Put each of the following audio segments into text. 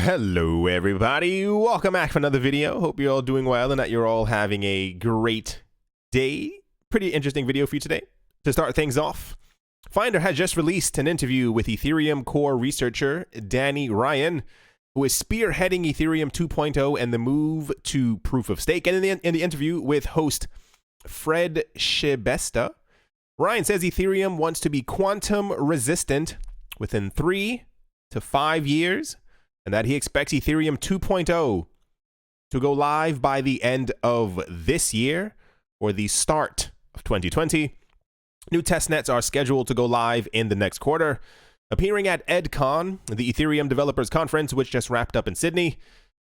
Hello everybody, welcome back for another video. Hope you're all doing well and that you're all having a great day. Pretty interesting video for you today. To start things off, Finder has just released an interview with Ethereum core researcher Danny Ryan, who is spearheading Ethereum 2.0 and the move to proof of stake. And in the interview with host Fred Shibesta, Ryan says Ethereum wants to be quantum resistant within 3 to 5 years, and that he expects Ethereum 2.0 to go live by the end of this year or the start of 2020. New testnets are scheduled to go live in the next quarter. Appearing at EdCon, the Ethereum Developers Conference, which just wrapped up in Sydney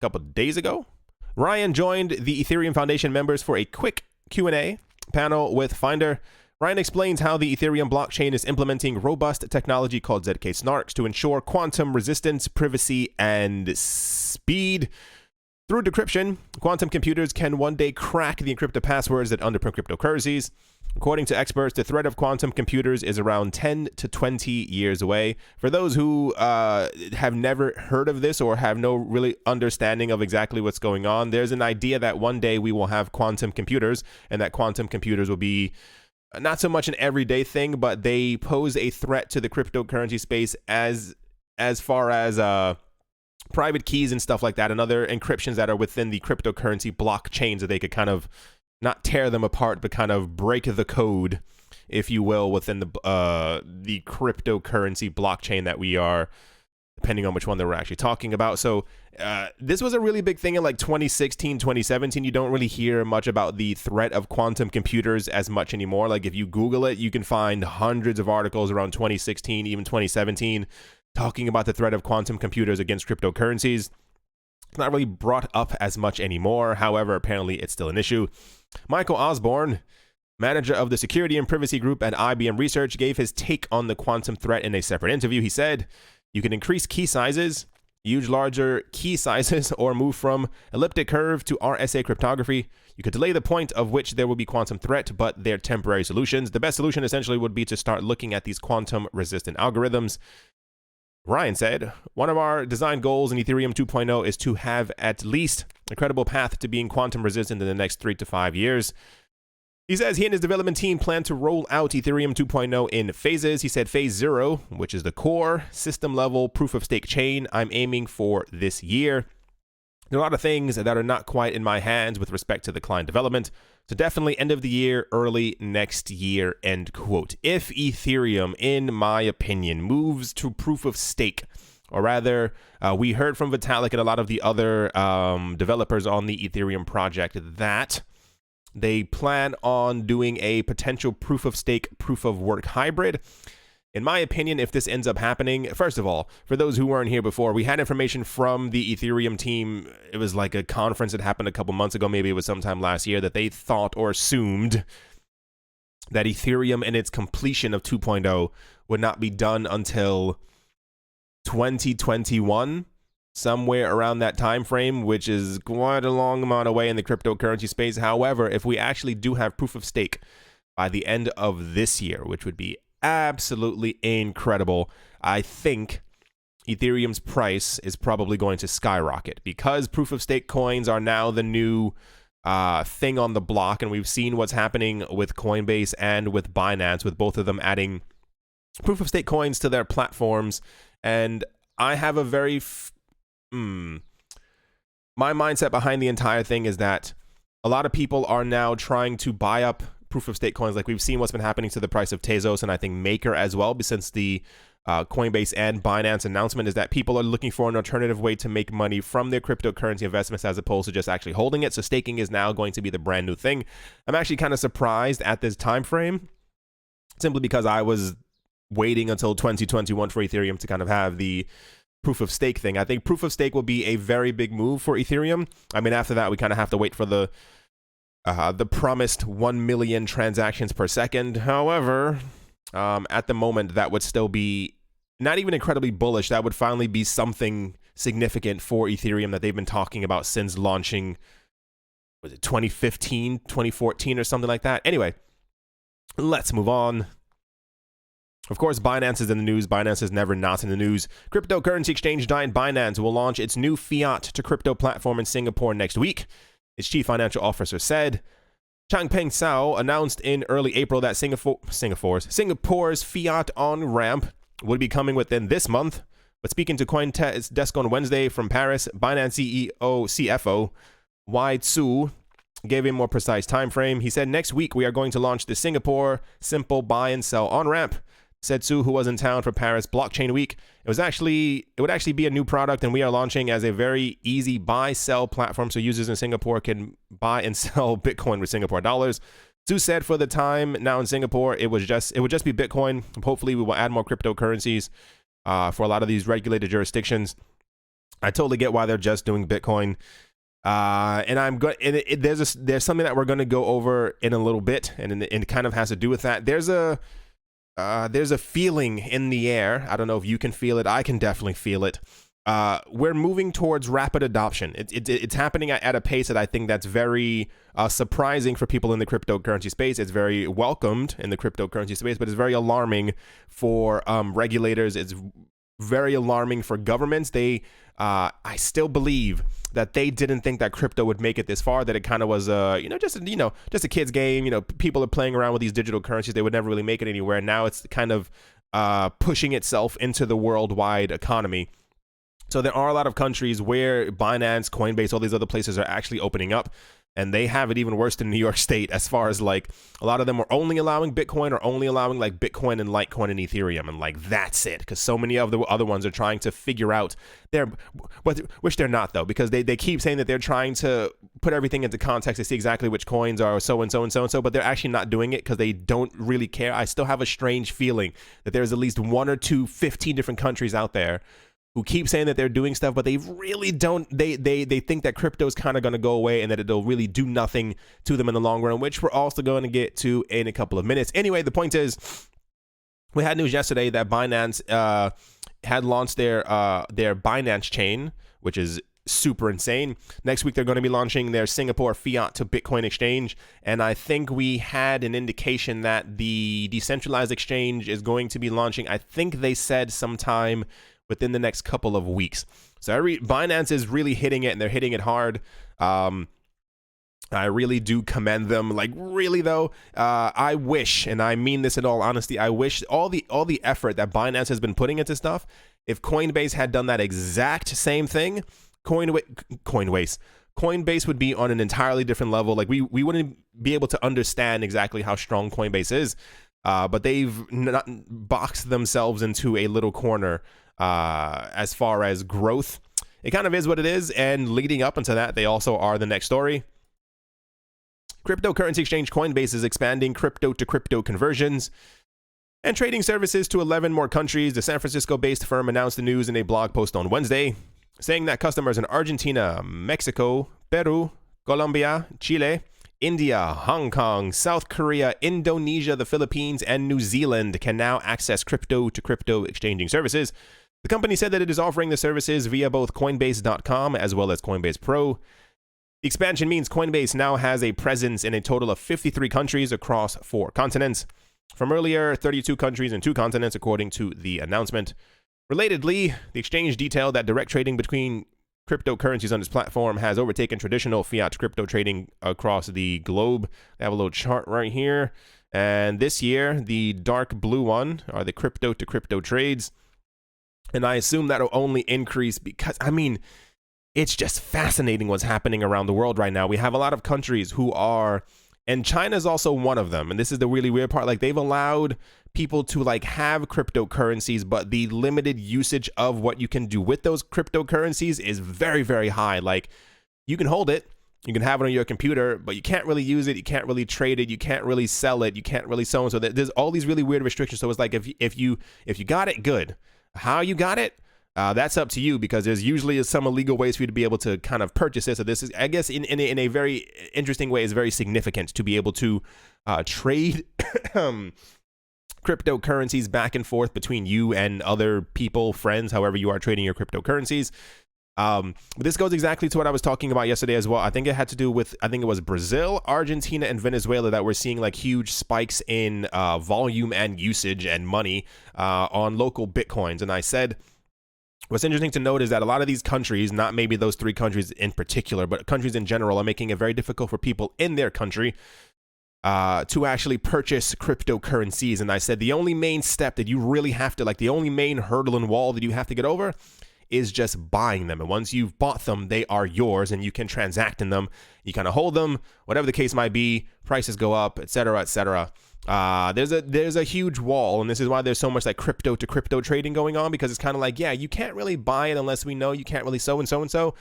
a couple of days ago, Ryan joined the Ethereum Foundation members for a quick Q&A panel with Finder. Ryan explains how the Ethereum blockchain is implementing robust technology called ZK Snarks to ensure quantum resistance, privacy, and speed. Through decryption, quantum computers can one day crack the encrypted passwords that underpin cryptocurrencies. According to experts, the threat of quantum computers is around 10 to 20 years away. For those who have never heard of this or have no really understanding of exactly what's going on, there's an idea that one day we will have quantum computers and that quantum computers will be not so much an everyday thing, but they pose a threat to the cryptocurrency space as far as private keys and stuff like that and other encryptions that are within the cryptocurrency blockchains that they could kind of not tear them apart, but kind of break the code, if you will, within the cryptocurrency blockchain that we are, depending on which one that we're actually talking about. So this was a really big thing in like 2016, 2017. You don't really hear much about the threat of quantum computers as much anymore. Like if you Google it, you can find hundreds of articles around 2016, even 2017, talking about the threat of quantum computers against cryptocurrencies. It's not really brought up as much anymore. However, apparently it's still an issue. Michael Osborne, manager of the security and privacy group at IBM Research, gave his take on the quantum threat in a separate interview. He said, "You can increase key sizes, use larger key sizes, or move from elliptic curve to RSA cryptography. You could delay the point of which there will be quantum threat, but they're temporary solutions. The best solution essentially would be to start looking at these quantum resistant algorithms." Ryan said, "One of our design goals in Ethereum 2.0 is to have at least a credible path to being quantum resistant in the next 3 to 5 years. He says he and his development team plan to roll out Ethereum 2.0 in phases. He said phase 0, which is the core system level proof of stake chain, I'm aiming for this year. There are a lot of things that are not quite in my hands with respect to the client development. So definitely end of the year, early next year," end quote. If Ethereum, in my opinion, moves to proof of stake, or rather, we heard from Vitalik and a lot of the other developers on the Ethereum project that they plan on doing a potential proof of stake, proof of work hybrid. In my opinion, if this ends up happening, first of all, for those who weren't here before, we had information from the Ethereum team. It was like a conference that happened a couple months ago, maybe it was sometime last year, that they thought or assumed that Ethereum and its completion of 2.0 would not be done until 2021, somewhere around that time frame, which is quite a long amount away in the cryptocurrency space. However, if we actually do have proof of stake by the end of this year, which would be absolutely incredible, I think Ethereum's price is probably going to skyrocket because proof of stake coins are now the new thing on the block, and we've seen what's happening with Coinbase and with Binance, with both of them adding proof of stake coins to their platforms. And I have a very my mindset behind the entire thing is that a lot of people are now trying to buy up proof of stake coins. Like we've seen what's been happening to the price of Tezos and I think Maker as well, since the Coinbase and Binance announcement, is that people are looking for an alternative way to make money from their cryptocurrency investments as opposed to just actually holding it. So staking is now going to be the brand new thing. I'm actually kind of surprised at this time frame, simply because I was waiting until 2021 for Ethereum to kind of have the proof of stake thing. I think proof of stake will be a very big move for Ethereum. I mean, after that, we kind of have to wait for the promised 1 million transactions per second. However, at the moment, that would still be not even incredibly bullish. That would finally be something significant for Ethereum that they've been talking about since launching, was it 2015, 2014 or something like that? Anyway, let's move on. Of course, Binance is in the news. Binance is never not in the news. Cryptocurrency exchange giant Binance will launch its new fiat to crypto platform in Singapore next week, its chief financial officer said. Changpeng Zhao announced in early April that Singapore's fiat on-ramp would be coming within this month. But speaking to CoinDesk on Wednesday from Paris, Binance CFO Wai Tzu gave a more precise time frame. He said, next week we are going to launch the Singapore simple buy and sell on-ramp. Said Tzu, who was in town for Paris Blockchain Week. It would actually be a new product, and we are launching as a very easy buy-sell platform so users in Singapore can buy and sell Bitcoin with Singapore dollars. Tzu said for the time now in Singapore, it would just be Bitcoin. Hopefully, we will add more cryptocurrencies for a lot of these regulated jurisdictions. I totally get why they're just doing Bitcoin. And I'm going. There's something that we're going to go over in a little bit, and it kind of has to do with that. There's a feeling in the air. I don't know if you can feel it. I can definitely feel it. We're moving towards rapid adoption. It's happening at a pace that I think that's very surprising for people in the cryptocurrency space. It's very welcomed in the cryptocurrency space, but it's very alarming for regulators. It's very alarming for governments. I still believe that they didn't think that crypto would make it this far, that it kind of was just a kid's game. People are playing around with these digital currencies. They would never really make it anywhere. Now it's kind of pushing itself into the worldwide economy. So there are a lot of countries where Binance, Coinbase, all these other places are actually opening up, and they have it even worse than New York State, as far as like a lot of them are only allowing Bitcoin or only allowing like Bitcoin and Litecoin and Ethereum, and like that's it, because so many of the other ones are trying to figure out which they're not, though, because they keep saying that they're trying to put everything into context. They see exactly which coins are so and so and so and so, but they're actually not doing it because they don't really care. I still have a strange feeling that there's at least 1 or 2, 15 different countries out there who keep saying that they're doing stuff, but they really don't. They think that crypto is kind of going to go away and that it'll really do nothing to them in the long run, which we're also going to get to in a couple of minutes. Anyway, the point is, we had news yesterday that Binance had launched their Binance chain, which is super insane. Next week, they're going to be launching their Singapore fiat to Bitcoin exchange. And I think we had an indication that the decentralized exchange is going to be launching. I think they said sometime within the next couple of weeks. So Binance is really hitting it, and they're hitting it hard. I really do commend them. Like, really though, I wish, and I mean this in all honesty, I wish all the effort that Binance has been putting into stuff, if Coinbase had done that exact same thing, Coinbase would be on an entirely different level. Like, we wouldn't be able to understand exactly how strong Coinbase is, but they've not boxed themselves into a little corner as far as growth. It kind of is what it is, and leading up into that, they also are the next story. Cryptocurrency exchange Coinbase is expanding crypto-to-crypto conversions and trading services to 11 more countries. The San Francisco-based firm announced the news in a blog post on Wednesday, saying that customers in Argentina, Mexico, Peru, Colombia, Chile, India, Hong Kong, South Korea, Indonesia, the Philippines, and New Zealand can now access crypto-to-crypto exchanging services. The company said that it is offering the services via both Coinbase.com as well as Coinbase Pro. The expansion means Coinbase now has a presence in a total of 53 countries across 4 continents. From earlier, 32 countries and 2 continents, according to the announcement. Relatedly, the exchange detailed that direct trading between cryptocurrencies on its platform has overtaken traditional fiat crypto trading across the globe. They have a little chart right here. And this year, the dark blue one are the crypto-to-crypto trades. And I assume that'll only increase because, I mean, it's just fascinating what's happening around the world right now. We have a lot of countries who are, and China's also one of them. And this is the really weird part. Like, they've allowed people to like have cryptocurrencies, but the limited usage of what you can do with those cryptocurrencies is very, very high. Like, you can hold it, you can have it on your computer, but you can't really use it. You can't really trade it. You can't really sell it. You can't really so and so. There's all these really weird restrictions. So it's like, if you got it, good. How you got it, that's up to you, because there's usually some illegal ways for you to be able to kind of purchase it. So this is, I guess, in a very interesting way, is very significant to be able to trade cryptocurrencies back and forth between you and other people, friends, however you are trading your cryptocurrencies. But this goes exactly to what I was talking about yesterday as well. I think it had to do with, I think it was Brazil, Argentina, and Venezuela that were seeing like huge spikes in volume and usage and money on local Bitcoins. And I said, what's interesting to note is that a lot of these countries, not maybe those 3 countries in particular, but countries in general, are making it very difficult for people in their country to actually purchase cryptocurrencies. And I said the only main step that you really have to, like the only main hurdle and wall that you have to get over is just buying them. And once you've bought them, they are yours and you can transact in them. You kind of hold them, whatever the case might be, prices go up, etc., etc. There's a huge wall, and this is why there's so much like crypto to crypto trading going on, because it's kind of like, yeah, you can't really buy it unless we know. You can't really so and so and so.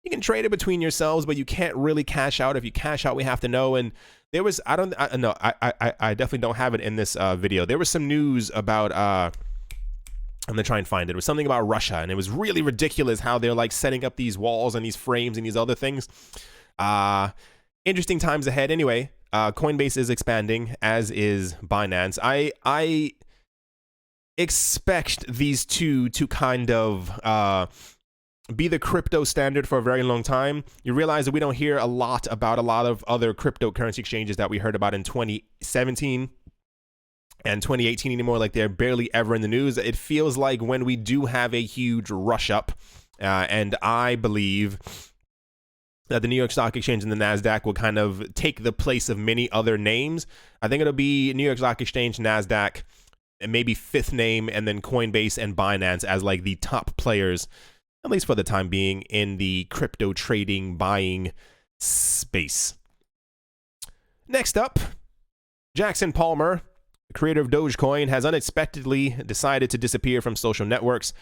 You can trade it between yourselves, but you can't really cash out. If you cash out, we have to know. And there was, I definitely don't have it in this video. There was some news about I'm gonna try and find it. It was something about Russia, and it was really ridiculous how they're like setting up these walls and these frames and these other things. Interesting times ahead. Anyway, Coinbase is expanding, as is Binance. I expect these two to kind of be the crypto standard for a very long time. You realize that we don't hear a lot about a lot of other cryptocurrency exchanges that we heard about in 2017 and 2018 anymore. Like, they're barely ever in the news. It feels like when we do have a huge rush up, and I believe that the New York Stock Exchange and the NASDAQ will kind of take the place of many other names. I think it'll be New York Stock Exchange, NASDAQ, and maybe fifth name, and then Coinbase and Binance as like the top players, at least for the time being, in the crypto trading buying space. Next up, Jackson Palmer, the creator of Dogecoin, has unexpectedly decided to disappear from social networks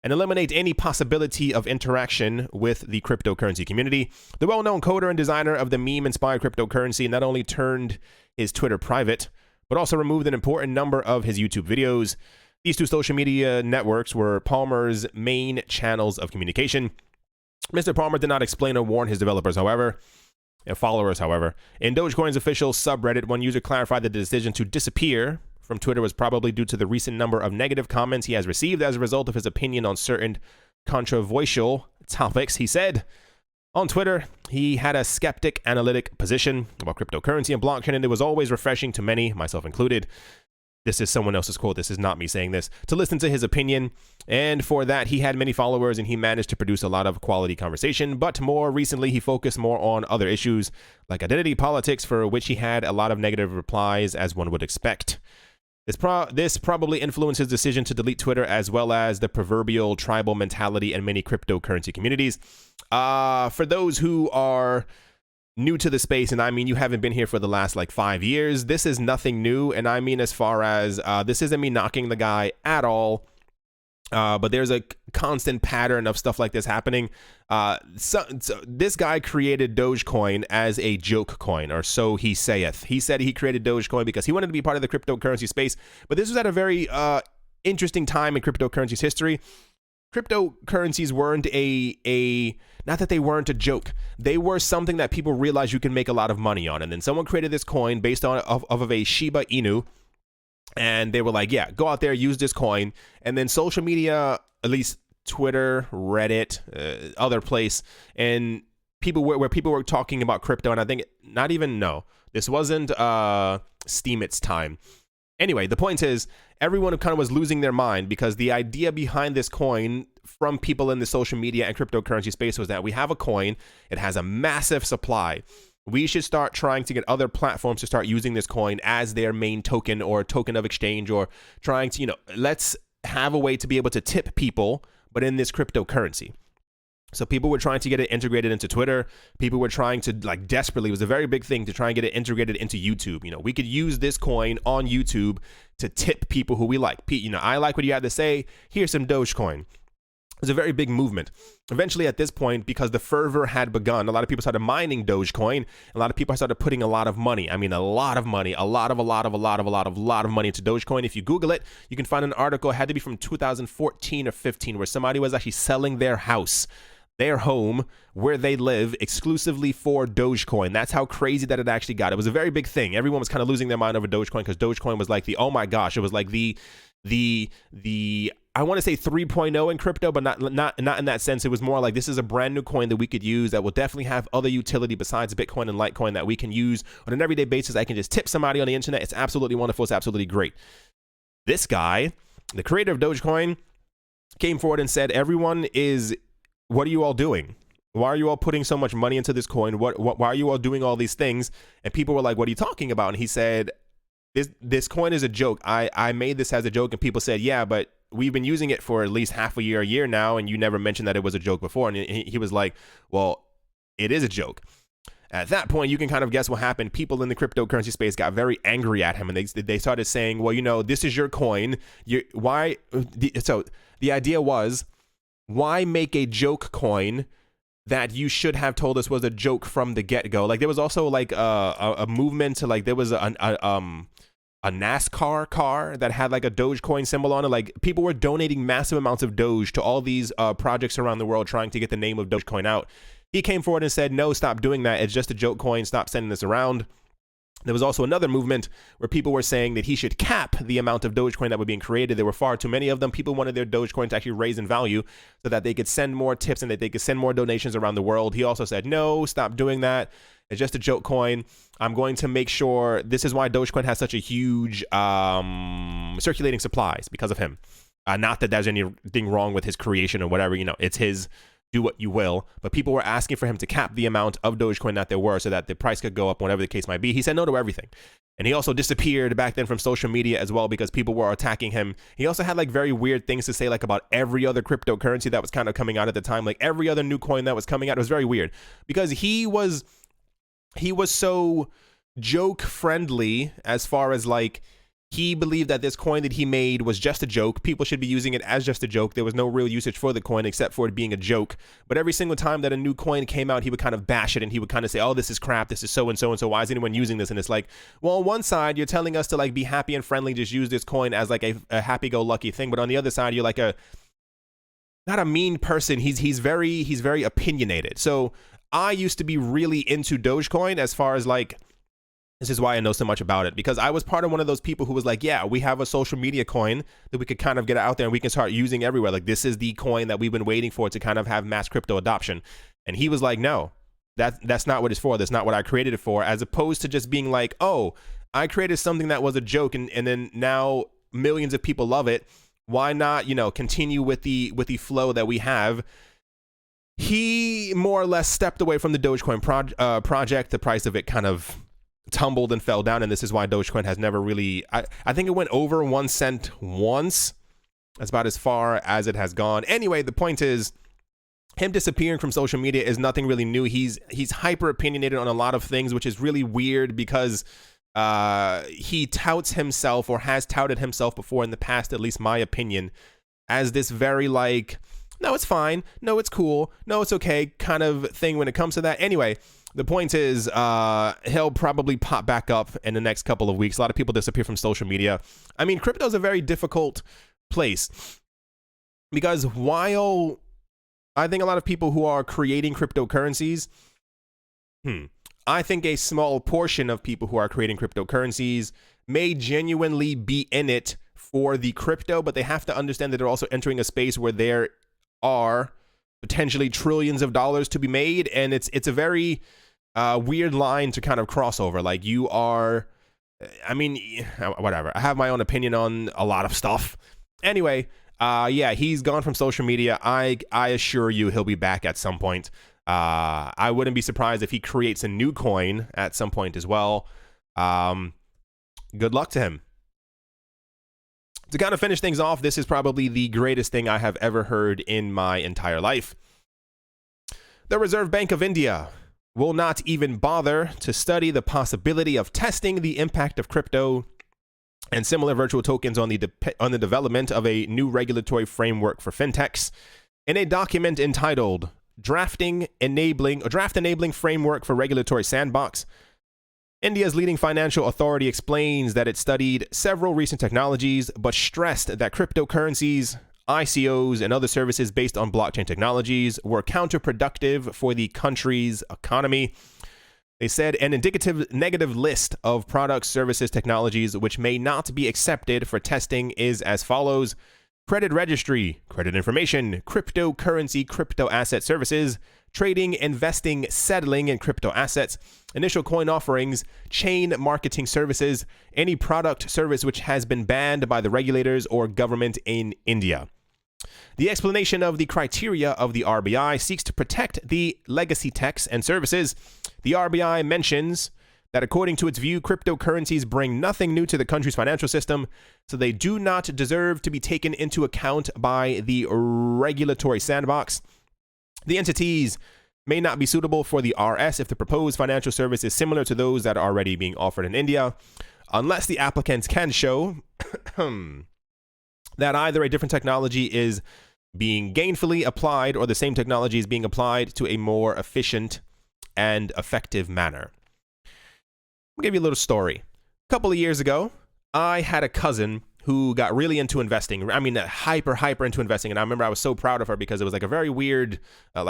and eliminate any possibility of interaction with the cryptocurrency community. The well-known coder and designer of the meme-inspired cryptocurrency not only turned his Twitter private, but also removed an important number of his YouTube videos. These two social media networks were Palmer's main channels of communication. Mr. Palmer did not explain or warn his developers, followers, however. In Dogecoin's official subreddit, one user clarified that the decision to disappear from Twitter was probably due to the recent number of negative comments he has received as a result of his opinion on certain controversial topics. He said on Twitter he had a skeptic analytic position about cryptocurrency and blockchain, and it was always refreshing to many, myself included. This is someone else's quote. This is not me saying this. To listen to his opinion. And for that, he had many followers and he managed to produce a lot of quality conversation. But more recently, he focused more on other issues like identity politics, for which he had a lot of negative replies, as one would expect. This probably influenced his decision to delete Twitter, as well as the proverbial tribal mentality in many cryptocurrency communities. For those who are new to the space, and I mean you haven't been here for the last like 5 years, this is nothing new. And I mean, as far as this isn't me knocking the guy at all, but there's a constant pattern of stuff like this happening. So this guy created Dogecoin as a joke coin, or so he saith. He said he created Dogecoin because he wanted to be part of the cryptocurrency space, but this was at a very interesting time in cryptocurrency's history. Cryptocurrencies weren't not that they weren't a joke. They were something that people realized you can make a lot of money on. And then someone created this coin based on of a Shiba Inu. And they were like, yeah, go out there, use this coin. And then social media, at least Twitter, Reddit, other place, and people where people were talking about crypto. And I think this wasn't Steemit's time. Anyway, the point is, everyone kind of was losing their mind because the idea behind this coin from people in the social media and cryptocurrency space was that we have a coin, it has a massive supply. We should start trying to get other platforms to start using this coin as their main token or token of exchange, or trying to, let's have a way to be able to tip people, but in this cryptocurrency. So people were trying to get it integrated into Twitter. People were trying to, like, desperately, it was a very big thing to try and get it integrated into YouTube. We could use this coin on YouTube to tip people who we like. I like what you had to say. Here's some Dogecoin. It was a very big movement. Eventually, at this point, because the fervor had begun, a lot of people started mining Dogecoin. A lot of people started putting a lot of money. I mean, a lot of money, a lot of money into Dogecoin. If you Google it, you can find an article. It had to be from 2014 or 15, where somebody was actually selling their house, their home, where they live, exclusively for Dogecoin. That's how crazy that it actually got. It was a very big thing. Everyone was kind of losing their mind over Dogecoin, because Dogecoin was like oh my gosh, it was like the I want to say 3.0 in crypto, but not in that sense. It was more like, this is a brand new coin that we could use that will definitely have other utility besides Bitcoin and Litecoin that we can use on an everyday basis. I can just tip somebody on the internet. It's absolutely wonderful. It's absolutely great. This guy, the creator of Dogecoin, came forward and said, everyone is, what are you all doing? Why are you all putting so much money into this coin? Why are you all doing all these things? And people were like, what are you talking about? And he said, this coin is a joke. I made this as a joke. And people said, yeah, but we've been using it for at least half a year now, and you never mentioned that it was a joke before. And he was like, well, it is a joke. At that point, you can kind of guess what happened. People in the cryptocurrency space got very angry at him, and they started saying, well, you know, this is your coin. So the idea was, why make a joke coin that you should have told us was a joke from the get-go? Like, there was also like a movement to, like, there was a NASCAR car that had like a Dogecoin symbol on it. Like, people were donating massive amounts of Doge to all these projects around the world trying to get the name of Dogecoin out. He came forward and said, no, stop doing that. It's just a joke coin. Stop sending this around. There was also another movement where people were saying that he should cap the amount of Dogecoin that were being created. There were far too many of them. People wanted their Dogecoin to actually raise in value so that they could send more tips and that they could send more donations around the world. He also said, no, stop doing that. It's just a joke coin. I'm going to make sure, this is why Dogecoin has such a huge circulating supplies, because of him. Not that there's anything wrong with his creation or whatever, you know, it's his, do what you will. But people were asking for him to cap the amount of Dogecoin that there were so that the price could go up, whatever the case might be. He said no to everything. And he also disappeared back then from social media as well, because people were attacking him. He also had like very weird things to say, like about every other cryptocurrency that was kind of coming out at the time. Like every other new coin that was coming out. It was very weird because he was so joke friendly, as far as like, he believed that this coin that he made was just a joke. People should be using it as just a joke. There was no real usage for the coin except for it being a joke. But every single time that a new coin came out, he would kind of bash it, and he would kind of say, oh, this is crap. This is so and so and so. Why is anyone using this? And it's like, well, on one side, you're telling us to like be happy and friendly, just use this coin as like a happy-go-lucky thing. But on the other side, you're like not a mean person. He's very opinionated. So I used to be really into Dogecoin, as far as like, this is why I know so much about it, because I was part of one of those people who was like, yeah, we have a social media coin that we could kind of get out there and we can start using everywhere. Like, this is the coin that we've been waiting for to kind of have mass crypto adoption. And he was like, no, that's not what it's for. That's not what I created it for. As opposed to just being like, oh, I created something that was a joke, and then now millions of people love it. Why not, you know, continue with the flow that we have? He more or less stepped away from the Dogecoin project. The price of it kind of tumbled and fell down, and this is why Dogecoin has never really, I think it went over 1 cent once. That's about as far as it has gone. Anyway, the point is, him disappearing from social media is nothing really new. He's hyper opinionated on a lot of things, which is really weird because he touts himself, or has touted himself before in the past, at least my opinion, as this very like, no, it's fine, no, it's cool, no, it's okay kind of thing when it comes to that. Anyway, the point is, he'll probably pop back up in the next couple of weeks. A lot of people disappear from social media. I mean, crypto is a very difficult place, because while I think a lot of people who are creating cryptocurrencies, I think a small portion of people who are creating cryptocurrencies may genuinely be in it for the crypto, but they have to understand that they're also entering a space where there are potentially trillions of dollars to be made, and it's a very weird line to kind of cross over. Like, you are, I mean, whatever. I have my own opinion on a lot of stuff. Anyway, yeah, he's gone from social media. I assure you he'll be back at some point. I wouldn't be surprised if he creates a new coin at some point as well. Good luck to him. To kind of finish things off, this is probably the greatest thing I have ever heard in my entire life. The Reserve Bank of India will not even bother to study the possibility of testing the impact of crypto and similar virtual tokens on the development of a new regulatory framework for fintechs. In a document entitled Draft Enabling Framework for Regulatory Sandbox, India's leading financial authority explains that it studied several recent technologies, but stressed that cryptocurrencies, ICOs, and other services based on blockchain technologies were counterproductive for the country's economy. They said an indicative negative list of products, services, technologies which may not be accepted for testing is as follows. credit registry, credit information, cryptocurrency, crypto asset services, trading, investing, settling in crypto assets, initial coin offerings, chain marketing services, any product service which has been banned by the regulators or government in India. The explanation of the criteria of the RBI seeks to protect the legacy techs and services. The RBI mentions that according to its view, cryptocurrencies bring nothing new to the country's financial system, so they do not deserve to be taken into account by the regulatory sandbox. The entities may not be suitable for the RS if the proposed financial service is similar to those that are already being offered in India, unless the applicants can show that either a different technology is being gainfully applied or the same technology is being applied to a more efficient and effective manner. I'll give you a little story. A couple of years ago, I had a cousin who got really into investing. I mean, hyper into investing. And I remember I was so proud of her because it was like a very weird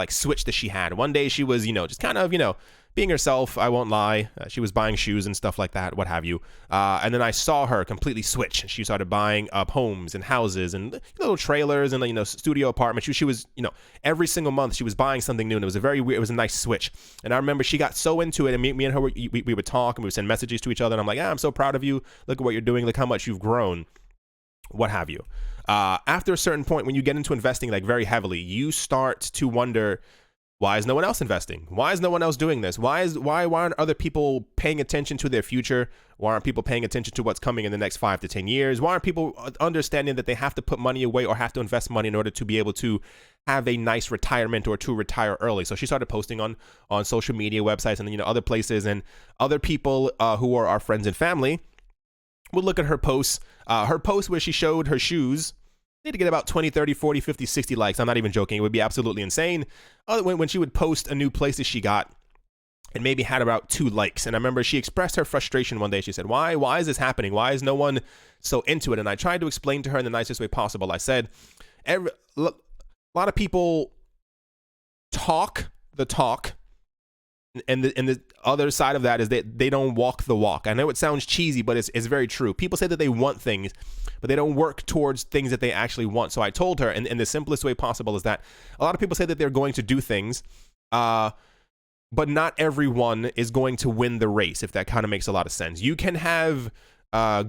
switch that she had. One day she was, just kind of, being herself. I won't lie. She was buying shoes and stuff like that, what have you. And then I saw her completely switch. She started buying up homes and houses and little trailers and, studio apartments. She was, every single month she was buying something new. And it was it was a nice switch. And I remember she got so into it. And me and her, we would talk and we would send messages to each other. And I'm like, I'm so proud of you. Look at what you're doing. Look how much you've grown. What have you. After a certain point, when you get into investing very heavily, you start to wonder, why is no one else investing? Why is no one else doing this? Why aren't other people paying attention to their future? Why aren't people paying attention to what's coming in the next 5 to 10 years? Why aren't people understanding that they have to put money away or have to invest money in order to be able to have a nice retirement or to retire early? So she started posting on social media websites and other places, and other people who are our friends and family would look at her posts. Her post where she showed her shoes need to get about 20, 30, 40, 50, 60 likes. I'm not even joking. It would be absolutely insane. When she would post a new place that she got, it maybe had about 2 likes. And I remember she expressed her frustration one day. She said, why is this happening? Why is no one so into it? And I tried to explain to her in the nicest way possible. I said, a lot of people talk the talk, and the other side of that is that they don't walk the walk. I know it sounds cheesy, but it's very true. People say that they want things, but they don't work towards things that they actually want. So I told her, in the simplest way possible, is that a lot of people say that they're going to do things, but not everyone is going to win the race, if that kind of makes a lot of sense. You can have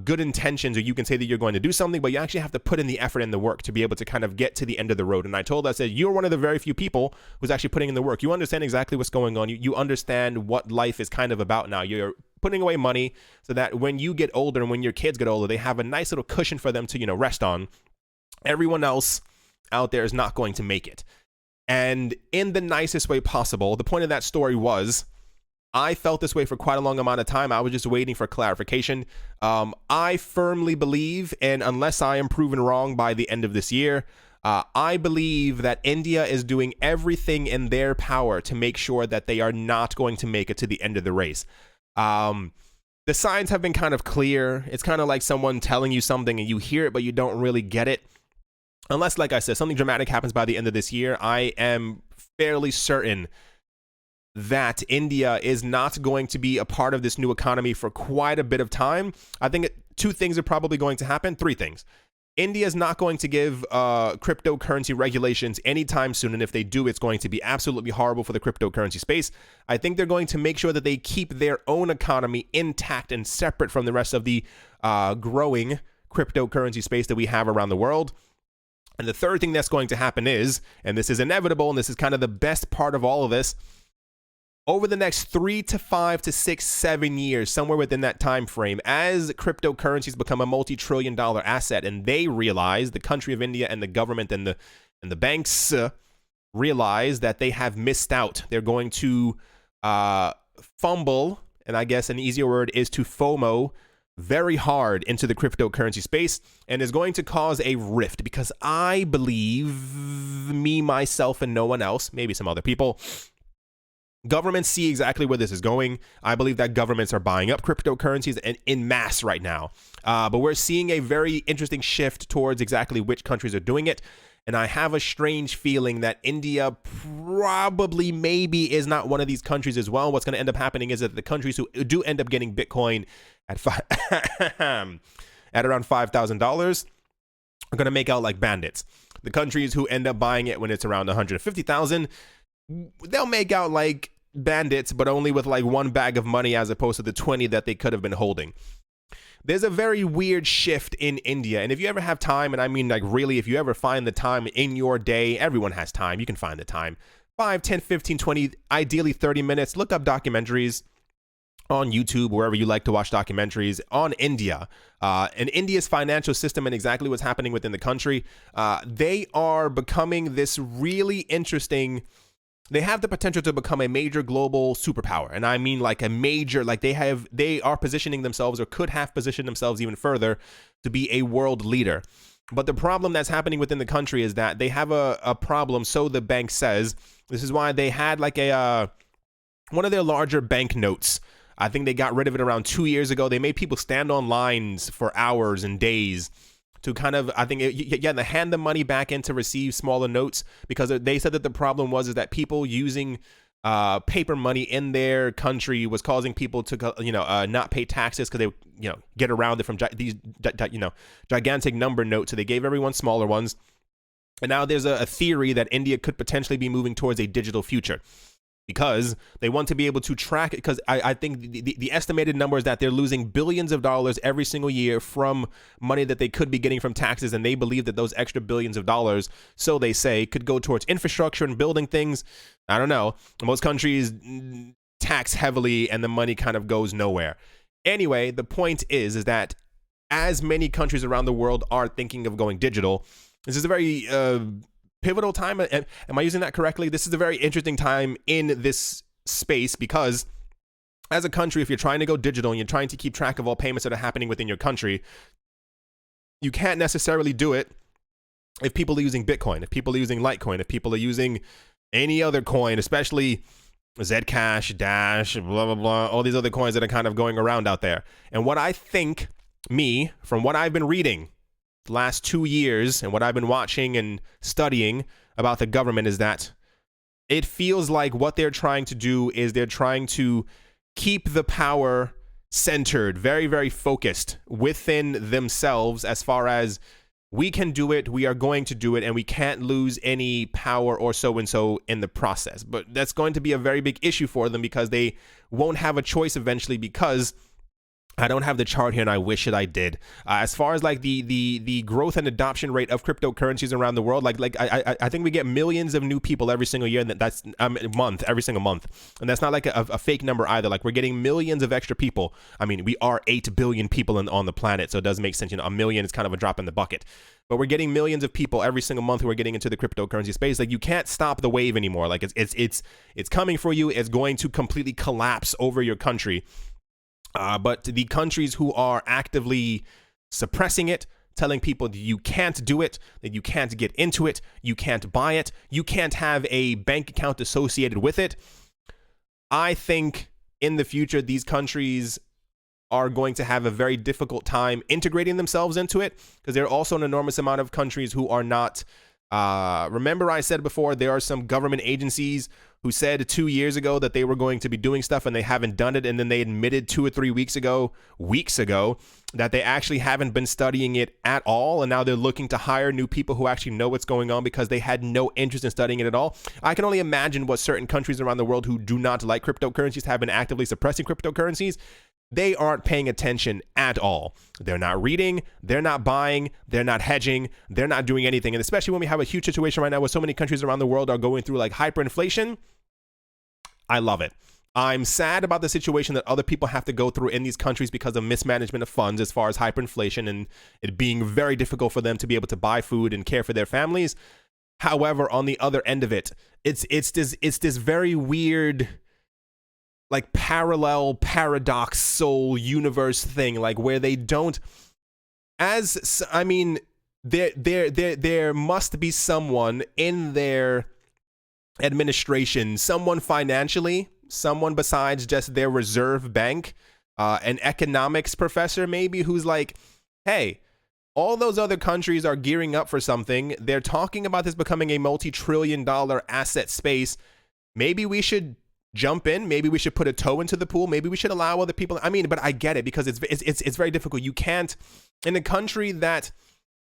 good intentions, or you can say that you're going to do something, but you actually have to put in the effort and the work to be able to kind of get to the end of the road. And I told her, I said, you're one of the very few people who's actually putting in the work. You understand exactly what's going on. You understand what life is kind of about now. You're putting away money so that when you get older and when your kids get older, they have a nice little cushion for them to, rest on. Everyone else out there is not going to make it. And in the nicest way possible, the point of that story was, I felt this way for quite a long amount of time. I was just waiting for clarification. I firmly believe, and unless I am proven wrong by the end of this year, I believe that India is doing everything in their power to make sure that they are not going to make it to the end of the race. The signs have been kind of clear. It's kind of like someone telling you something and you hear it, but you don't really get it. Unless, like I said, something dramatic happens by the end of this year, I am fairly certain that India is not going to be a part of this new economy for quite a bit of time. I think 2 things are probably going to happen. 3 things. India is not going to give cryptocurrency regulations anytime soon, and if they do, it's going to be absolutely horrible for the cryptocurrency space. I think they're going to make sure that they keep their own economy intact and separate from the rest of the growing cryptocurrency space that we have around the world. And the third thing that's going to happen is, and this is inevitable, and this is kind of the best part of all of this, over the next 3 to 5 to 6, 7 years, somewhere within that time frame, as cryptocurrencies become a multi-trillion-dollar asset, and they realize, the country of India and the government and the banks realize that they have missed out. They're going to fumble, and I guess an easier word is to FOMO very hard into the cryptocurrency space, and is going to cause a rift, because I believe, me, myself, and no one else, maybe some other people, governments see exactly where this is going. I believe that governments are buying up cryptocurrencies in mass right now. But we're seeing a very interesting shift towards exactly which countries are doing it. And I have a strange feeling that India probably maybe is not one of these countries as well. What's going to end up happening is that the countries who do end up getting Bitcoin at around $5,000 are going to make out like bandits. The countries who end up buying it when it's around 150,000, they'll make out like bandits, but only with like one bag of money as opposed to the 20 that they could have been holding. There's a very weird shift in India. And if you ever have time, and I mean like really, if you ever find the time in your day, everyone has time. You can find the time. 5, 10, 15, 20, ideally 30 minutes. Look up documentaries on YouTube, wherever you like to watch documentaries on India and India's financial system and exactly what's happening within the country. They are becoming this really interesting. They have the potential to become a major global superpower. And I mean like a major, like they are positioning themselves or could have positioned themselves even further to be a world leader. But the problem that's happening within the country is that they have a problem. So the bank says, this is why they had like one of their larger bank notes. I think they got rid of it around 2 years ago. They made people stand on lines for hours and days to kind of, I think, they hand the money back in to receive smaller notes, because they said that the problem was that people using paper money in their country was causing people to, not pay taxes because they, get around it from these, gigantic number notes. So they gave everyone smaller ones. And now there's a theory that India could potentially be moving towards a digital future, because they want to be able to track it. Because I think the estimated number is that they're losing billions of dollars every single year from money that they could be getting from taxes. And they believe that those extra billions of dollars, so they say, could go towards infrastructure and building things. I don't know. Most countries tax heavily and the money kind of goes nowhere. Anyway, the point is that as many countries around the world are thinking of going digital, this is a very pivotal time. Am I using that correctly? This is a very interesting time in this space, because as a country, if you're trying to go digital and you're trying to keep track of all payments that are happening within your country, you can't necessarily do it if people are using Bitcoin, if people are using Litecoin, if people are using any other coin, especially Zcash, Dash, blah, blah, blah, all these other coins that are kind of going around out there. And what I think, from what I've been reading the last 2 years and what I've been watching and studying about the government, is that it feels like what they're trying to do is they're trying to keep the power centered, very, very focused within themselves, as far as we can do it, we are going to do it, and we can't lose any power or so-and-so in the process. But that's going to be a very big issue for them, because they won't have a choice eventually, because I don't have the chart here, and I wish that I did. As far as like the growth and adoption rate of cryptocurrencies around the world, I think we get millions of new people every single year, and that's every single month, and that's not like a fake number either. Like, we're getting millions of extra people. I mean, we are 8 billion people on the planet, so it does make sense. A million is kind of a drop in the bucket, but we're getting millions of people every single month who are getting into the cryptocurrency space. Like, you can't stop the wave anymore. Like, it's coming for you. It's going to completely collapse over your country. But the countries who are actively suppressing it, telling people that you can't do it, that you can't get into it, you can't buy it, you can't have a bank account associated with it, I think in the future these countries are going to have a very difficult time integrating themselves into it, because there are also an enormous amount of countries who are not. Remember, I said before, there are some government agencies who said 2 years ago that they were going to be doing stuff and they haven't done it. And then they admitted 2 or 3 weeks ago, that they actually haven't been studying it at all. And now they're looking to hire new people who actually know what's going on, because they had no interest in studying it at all. I can only imagine what certain countries around the world who do not like cryptocurrencies have been actively suppressing cryptocurrencies. They aren't paying attention at all. They're not reading, they're not buying, they're not hedging, they're not doing anything. And especially when we have a huge situation right now where so many countries around the world are going through like hyperinflation, I love it. I'm sad about the situation that other people have to go through in these countries because of mismanagement of funds as far as hyperinflation and it being very difficult for them to be able to buy food and care for their families. However, on the other end of it, it's this very weird, like, parallel paradox soul universe thing, like, where they don't, there must be someone in their administration, someone financially, someone besides just their reserve bank, an economics professor maybe, who's like, hey, all those other countries are gearing up for something. They're talking about this becoming a multi-trillion-dollar asset space. Maybe we should jump in. Maybe we should put a toe into the pool. Maybe we should allow other people. I mean, but I get it, because it's very difficult. You can't, in a country that,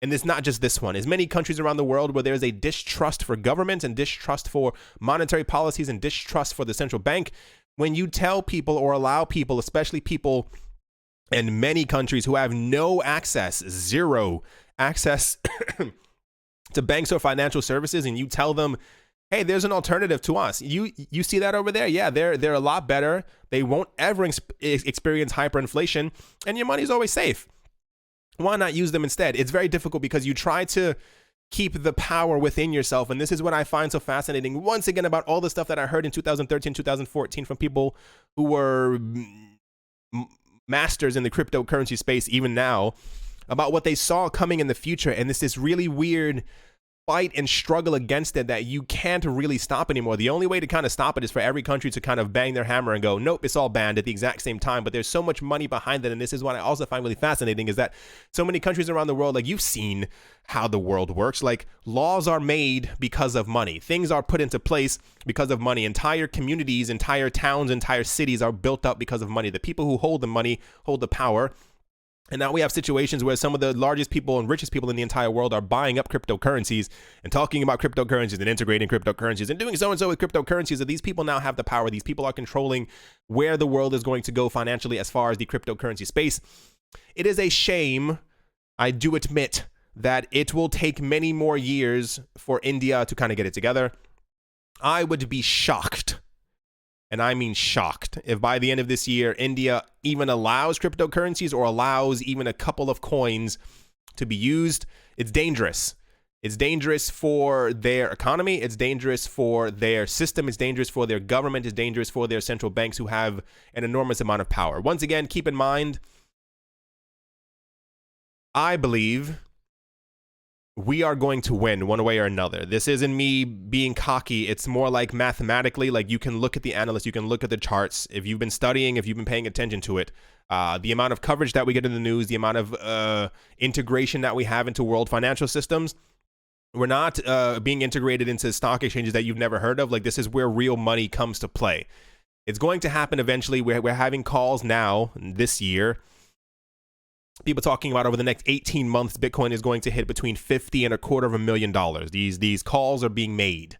and it's not just this one, there's many countries around the world where there's a distrust for government and distrust for monetary policies and distrust for the central bank. When you tell people or allow people, especially people in many countries who have no access, zero access to banks or financial services, and you tell them, hey, there's an alternative to us. You see that over there? Yeah, they're a lot better. They won't ever experience hyperinflation, and your money's always safe. Why not use them instead? It's very difficult because you try to keep the power within yourself, and this is what I find so fascinating, once again, about all the stuff that I heard in 2013, 2014 from people who were masters in the cryptocurrency space, even now, about what they saw coming in the future, and this really weird fight and struggle against it that you can't really stop anymore. The only way to kind of stop it is for every country to kind of bang their hammer and go, nope, it's all banned at the exact same time. But there's so much money behind it, and this is what I also find really fascinating, is that so many countries around the world, like, you've seen how the world works. Like, laws are made because of money. Things are put into place because of money. Entire communities, entire towns, entire cities are built up because of money. The people who hold the money hold the power. And now we have situations where some of the largest people and richest people in the entire world are buying up cryptocurrencies and talking about cryptocurrencies and integrating cryptocurrencies and doing so and so with cryptocurrencies. That these people now have the power. These people are controlling where the world is going to go financially as far as the cryptocurrency space. It is a shame, I do admit, that it will take many more years for India to kind of get it together. I would be shocked, and I mean shocked, if by the end of this year, India even allows cryptocurrencies or allows even a couple of coins to be used. It's dangerous. It's dangerous for their economy. It's dangerous for their system. It's dangerous for their government. It's dangerous for their central banks, who have an enormous amount of power. Once again, keep in mind, I believe we are going to win one way or another. This isn't me being cocky. It's more like mathematically, like, you can look at the analysts, you can look at the charts. If you've been studying, if you've been paying attention to it, the amount of coverage that we get in the news, the amount of integration that we have into world financial systems, we're not being integrated into stock exchanges that you've never heard of. Like, this is where real money comes to play. It's going to happen eventually. We're having calls now this year, people talking about over the next 18 months, Bitcoin is going to hit between $50 and $250,000. These calls are being made.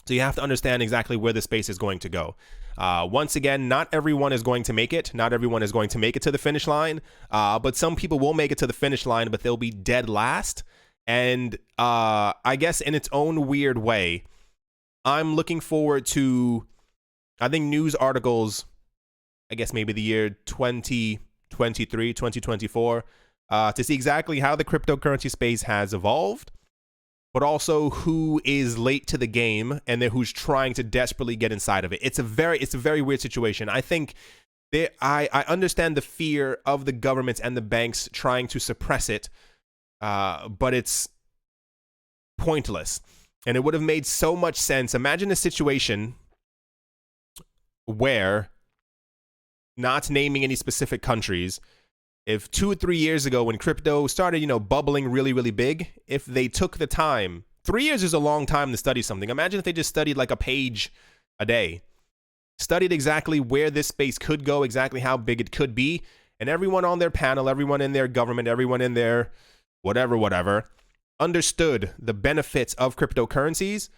So you have to understand exactly where the space is going to go. Once again, not everyone is going to make it. Not everyone is going to make it to the finish line. But some people will make it to the finish line, but they'll be dead last. And I guess in its own weird way, I'm looking forward to, I think, news articles, I guess maybe the year 2023, 2024, to see exactly how the cryptocurrency space has evolved, but also who is late to the game and then who's trying to desperately get inside of it. It's a very weird situation. I think I understand the fear of the governments and the banks trying to suppress it, but it's pointless. And it would have made so much sense. Imagine a situation where, not naming any specific countries, if 2 or 3 years ago when crypto started, bubbling really big, if they took the time, 3 years is a long time to study something. Imagine if they just studied like a page a day, studied exactly where this space could go, exactly how big it could be, and everyone on their panel, everyone in their government, everyone in their whatever, understood the benefits of cryptocurrencies,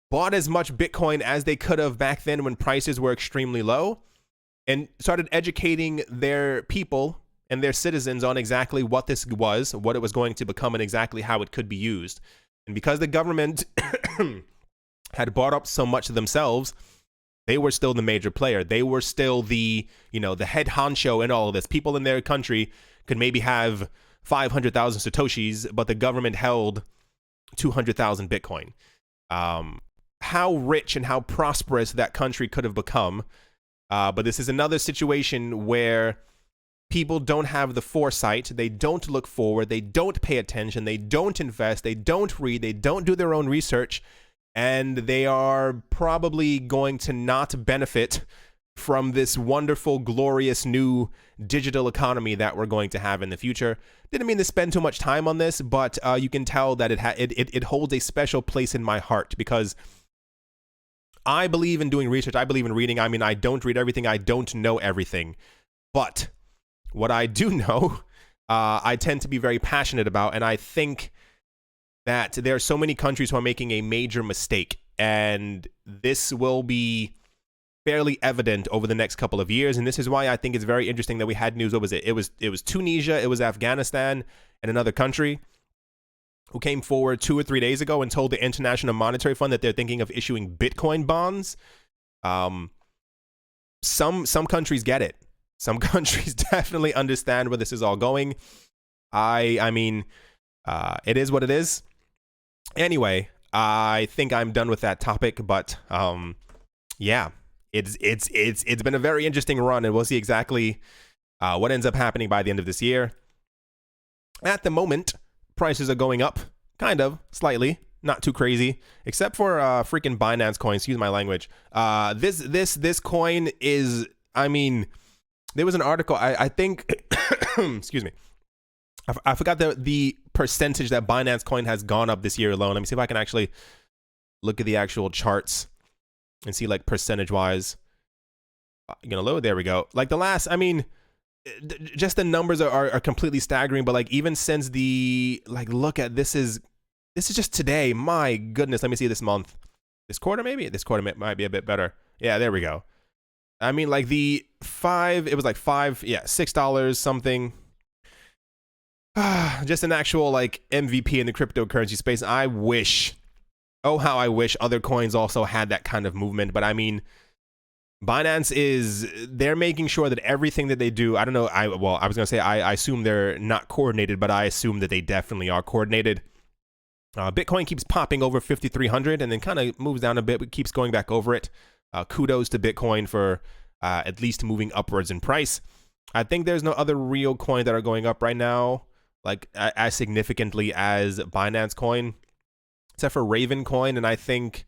bought as much Bitcoin as they could have back then when prices were extremely low, and started educating their people and their citizens on exactly what this was, what it was going to become, and exactly how it could be used. And because the government had bought up so much of themselves, they were still the major player. They were still the head honcho in all of this. People in their country could maybe have 500,000 Satoshis, but the government held 200,000 Bitcoin. How rich and how prosperous that country could have become. But this is another situation where people don't have the foresight. They don't look forward. They don't pay attention. They don't invest. They don't read. They don't do their own research. And they are probably going to not benefit from this wonderful, glorious new digital economy that we're going to have in the future. Didn't mean to spend too much time on this, but you can tell that it holds a special place in my heart, because I believe in doing research. I believe in reading. I mean, I don't read everything. I don't know everything. But what I do know I tend to be very passionate about, and I think that there are so many countries who are making a major mistake, and this will be fairly evident over the next couple of years. And this is why I think it's very interesting that we had news. What was it? It was Tunisia, it was Afghanistan, and another country who came forward 2 or 3 days ago and told the International Monetary Fund that they're thinking of issuing Bitcoin bonds. Some countries get it. Some countries definitely understand where this is all going. I mean, it is what it is. Anyway, I think I'm done with that topic, but yeah, it's been a very interesting run, and we'll see exactly what ends up happening by the end of this year. At the moment, prices are going up, kind of, slightly, not too crazy, except for freaking Binance coin. Excuse my language. This coin is, I mean, there was an article, I think, excuse me, I forgot the percentage that Binance coin has gone up this year alone. Let me see if I can actually look at the actual charts and see, like, percentage wise. Gonna load. There we go. Like the last, I mean, just the numbers are completely staggering. But like even since the, like, look at this is just today. My goodness. Let me see this month, this quarter maybe. This quarter might be a bit better. Yeah, there we go. I mean, like it was like $6 something. Just an actual like MVP in the cryptocurrency space. I wish, oh how I wish other coins also had that kind of movement. But I mean, Binance they're making sure that everything that they do, I don't know, I was gonna say I assume they're not coordinated, but I assume that they definitely are coordinated. Bitcoin keeps popping over 5,300 and then kind of moves down a bit, but keeps going back over it. Kudos to Bitcoin for at least moving upwards in price. I think there's no other real coin that are going up right now, like as significantly as Binance coin, except for Raven coin, and I think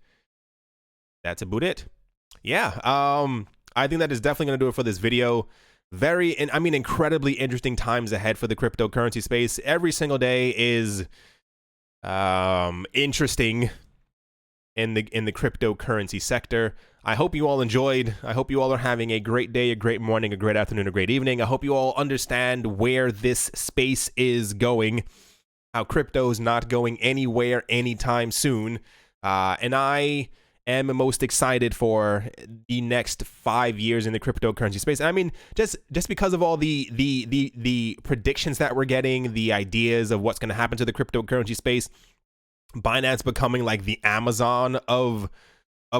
that's about it. Yeah, I think that is definitely going to do it for this video. Incredibly interesting times ahead for the cryptocurrency space. Every single day is interesting in the cryptocurrency sector. I hope you all enjoyed. I hope you all are having a great day, a great morning, a great afternoon, a great evening. I hope you all understand where this space is going, how crypto is not going anywhere anytime soon. And I am most excited for the next 5 years in the cryptocurrency space. I mean, just because of all the predictions that we're getting, the ideas of what's going to happen to the cryptocurrency space, Binance becoming like the Amazon of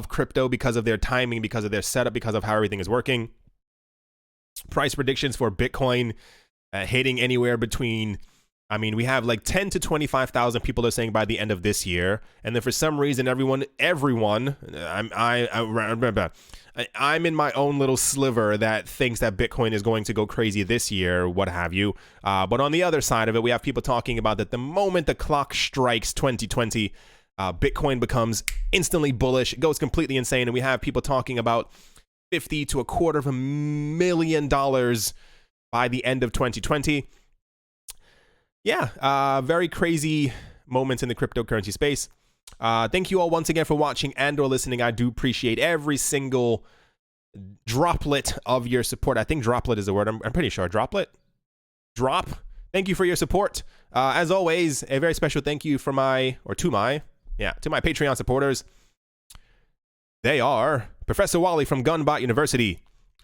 crypto because of their timing, because of their setup, because of how everything is working. Price predictions for Bitcoin hitting anywhere between, I mean, we have like 10 to 25,000 people are saying by the end of this year, and then for some reason, everyone, I'm in my own little sliver that thinks that Bitcoin is going to go crazy this year, what have you. But on the other side of it, we have people talking about that the moment the clock strikes 2020, Bitcoin becomes instantly bullish, it goes completely insane, and we have people talking about $50 to $250,000 by the end of 2020. Yeah, very crazy moments in the cryptocurrency space. Thank you all once again for watching and or listening. I do appreciate every single droplet of your support. I think droplet is the word. I'm pretty sure. Droplet? Drop? Thank you for your support. As always, a very special thank you to my Patreon supporters. They are Professor Wally from Gunbot University,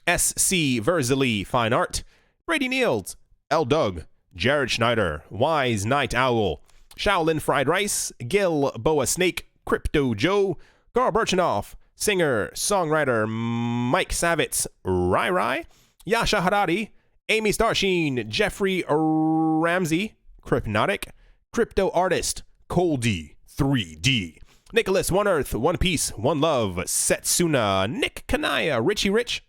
SC Verzeli Fine Art, Brady Niels, L. Doug, Jared Schneider, Wise Night Owl, Shaolin Fried Rice, Gil Boa Snake, Crypto Joe, Carl Birchenoff, singer, songwriter Mike Savitz, Rai, Yasha Harari, Amy Starsheen, Jeffrey Ramsey, Crypnotic, Crypto Artist, Coldy 3D, Nicholas One Earth, One Piece, One Love, Setsuna, Nick Kanaya, Richie Rich,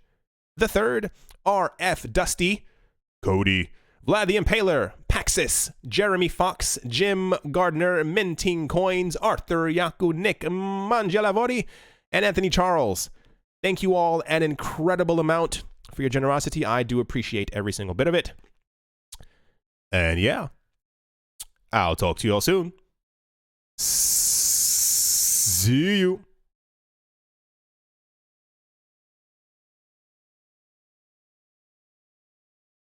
The Third, RF Dusty, Cody, Vlad the Impaler, Paxis, Jeremy Fox, Jim Gardner, Minting Coins, Arthur Yaku, Nick Mangialavori, and Anthony Charles. Thank you all an incredible amount for your generosity. I do appreciate every single bit of it. And yeah, I'll talk to you all soon. See you.